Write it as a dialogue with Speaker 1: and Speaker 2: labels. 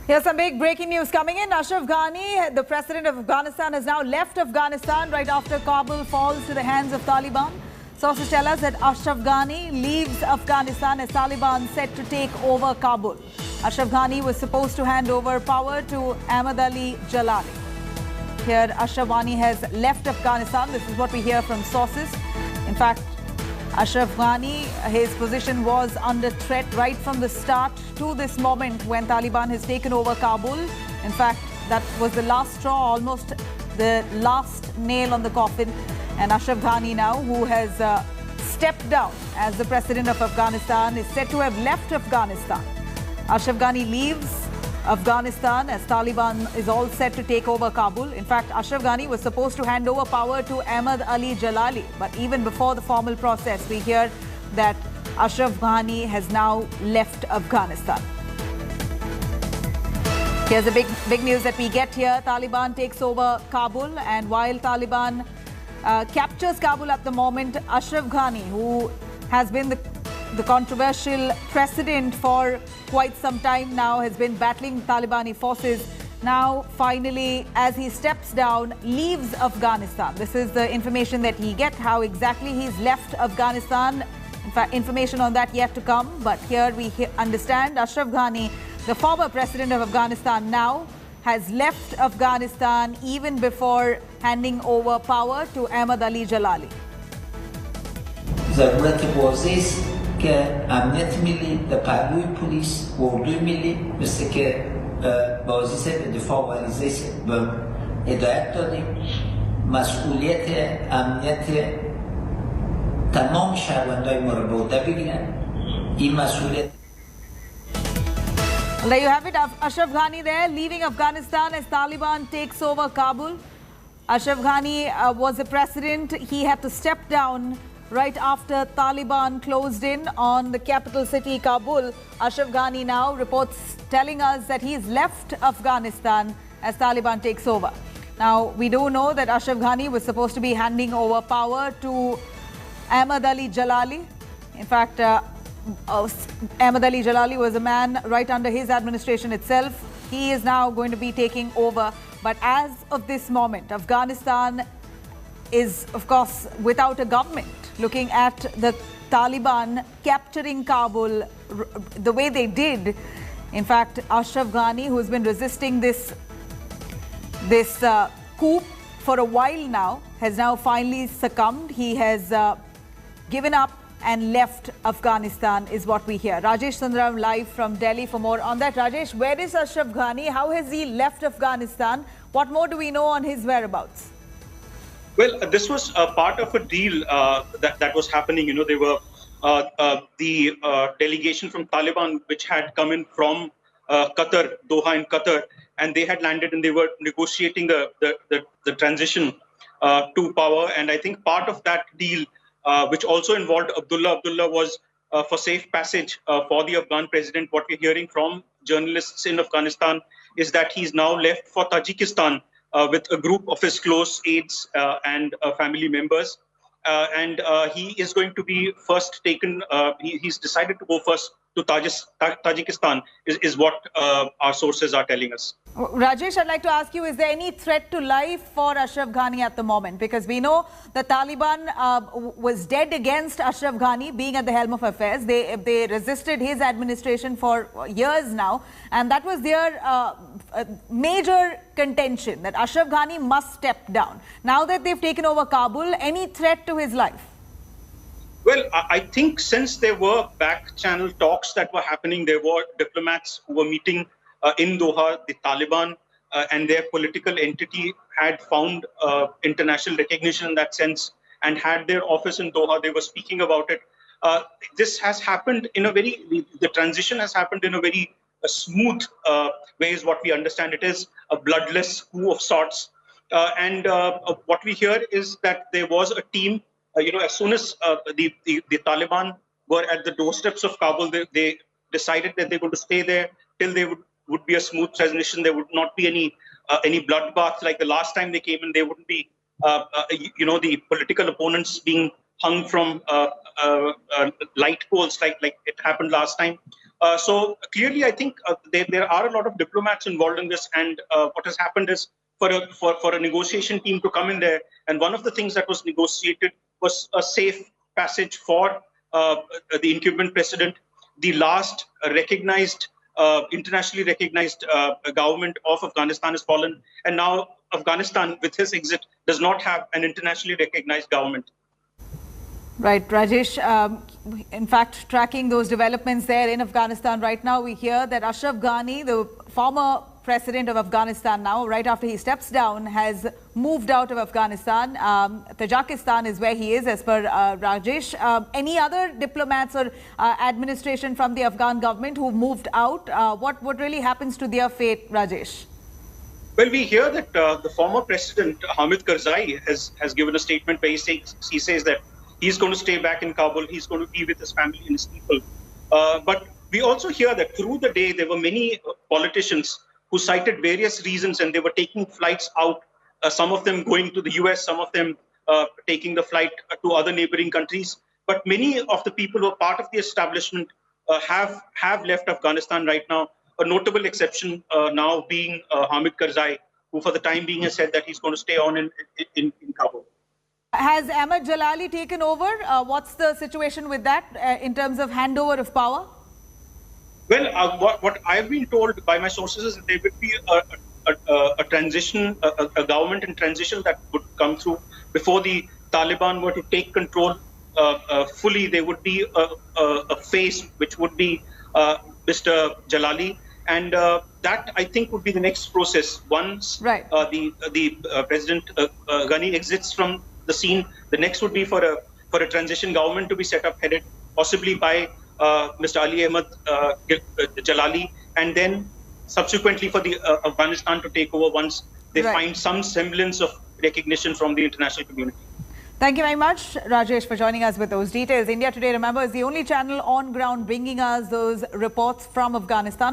Speaker 1: Here's some big breaking news coming in. Ashraf Ghani, the president of Afghanistan, has now left Afghanistan right after Kabul falls to the hands of Taliban. Sources tell us that Ashraf Ghani leaves Afghanistan as Taliban set to take over Kabul. Ashraf Ghani was supposed to hand over power to Ahmad Ali Jalali. Here, Ashraf Ghani has left Afghanistan. This is what we hear from sources. In fact, Ashraf Ghani, his position was under threat right from the start to this moment when Taliban has taken over Kabul. In fact, that was the last straw, almost the last nail on the coffin. And Ashraf Ghani now, who has stepped down as the president of Afghanistan, is said to have left Afghanistan. Ashraf Ghani leaves Afghanistan as Taliban is all set to take over Kabul. In fact, Ashraf Ghani was supposed to hand over power to Ahmad Ali Jalali. But even before the formal process, we hear that Ashraf Ghani has now left Afghanistan. Here's the big news that we get here. Taliban takes over Kabul, and while Taliban captures Kabul at the moment, Ashraf Ghani, who has been the controversial president for quite some time now, has been battling Talibani forces. Now, finally, as he steps down, leaves Afghanistan. This is the information that he gets, how exactly he's left Afghanistan. In fact, information on that yet to come. But here we understand Ashraf Ghani, the former president of Afghanistan now, has left Afghanistan even before handing over power to Ahmad Ali Jalali.
Speaker 2: که امنیت ملی در پهلوی پلیس و اردوی ملی مثل که بازی به دفاع و عریضه به هدایت دادیم مسئولیت امنیت تمام شهروندای ما رو به عهده بگیرن این مسئولیت.
Speaker 1: Well, there you have it. Ashraf Ghani there, leaving Afghanistan as Taliban takes over Kabul. Ashraf Ghani was the president. He had to step down right after Taliban closed in on the capital city, Kabul. Ashraf Ghani now reports telling us that he's left Afghanistan as Taliban takes over. Now, we do know that Ashraf Ghani was supposed to be handing over power to Ahmad Ali Jalali. In fact, Ahmad Ali Jalali was a man right under his administration itself. He is now going to be taking over. But as of this moment, Afghanistan is, of course, without a government. Looking at the Taliban capturing Kabul the way they did. In fact, Ashraf Ghani, who has been resisting this coup for a while now, has now finally succumbed. He has given up and left Afghanistan, is what we hear. Rajesh Sundaram live from Delhi for more on that. Rajesh, where is Ashraf Ghani? How has he left Afghanistan? What more do we know on his whereabouts?
Speaker 3: Well, this was a part of a deal that was happening. You know, they were the delegation from Taliban, which had come in from Qatar, Doha in Qatar, and they had landed and they were negotiating the transition to power. And I think part of that deal, which also involved Abdullah was for safe passage for the Afghan president. What we're hearing from journalists in Afghanistan is that he's now left for Tajikistan with a group of his close aides and family members. And he is going to be first taken, he's decided to go first to Tajikistan, is what our sources are telling us.
Speaker 1: Rajesh, I'd like to ask you, is there any threat to life for Ashraf Ghani at the moment? Because we know the Taliban was dead against Ashraf Ghani being at the helm of affairs. They resisted his administration for years now. And that was their major contention, that Ashraf Ghani must step down. Now that they've taken over Kabul, any threat to his life?
Speaker 3: Well, I think since there were back-channel talks that were happening, there were diplomats who were meeting in Doha. The Taliban and their political entity had found international recognition in that sense and had their office in Doha. They were speaking about it. This has happened in a the transition has happened in a very smooth way is what we understand. It is a bloodless coup of sorts. And what we hear is that there was a team. As soon as the Taliban were at the doorsteps of Kabul, they decided that they were going to stay there till there would be a smooth transition. There would not be any bloodbath like the last time they came in. There wouldn't be, the political opponents being hung from light poles like it happened last time. So clearly, I think there are a lot of diplomats involved in this, and what has happened is for a negotiation team to come in there, and one of the things that was negotiated was a safe passage for the incumbent president. The last internationally recognized government of Afghanistan has fallen, and now Afghanistan, with his exit, does not have an internationally recognized government.
Speaker 1: Right, Rajesh. In fact, tracking those developments there in Afghanistan right now, we hear that Ashraf Ghani, the former president of Afghanistan now, right after he steps down, has moved out of Afghanistan. Tajikistan is where he is, as per Rajesh. Any other diplomats or administration from the Afghan government who moved out? What really happens to their fate, Rajesh?
Speaker 3: Well, we hear that the former president, Hamid Karzai, has given a statement where he says that he's going to stay back in Kabul. He's going to be with his family and his people. But we also hear that through the day, there were many politicians who cited various reasons, and they were taking flights out, some of them going to the US, some of them taking the flight to other neighboring countries. But many of the people who are part of the establishment have left Afghanistan right now. A notable exception now being Hamid Karzai, who for the time being has said that he's going to stay on in Kabul.
Speaker 1: Has Ahmad Jalali taken over? What's the situation with that in terms of handover of power?
Speaker 3: Well, what I've been told by my sources is that there would be a transition, a government in transition that would come through before the Taliban were to take control fully. There would be a phase which would be Mr. Jalali, and that I think would be the next process. Once the President Ghani exits from the scene, the next would be for a transition government to be set up, headed possibly by Mr. Ali Ahmad Jalali, and then subsequently for the Afghanistan to take over once they find some semblance of recognition from the international community.
Speaker 1: Thank you very much, Rajesh, for joining us with those details. India Today, remember, is the only channel on ground bringing us those reports from Afghanistan.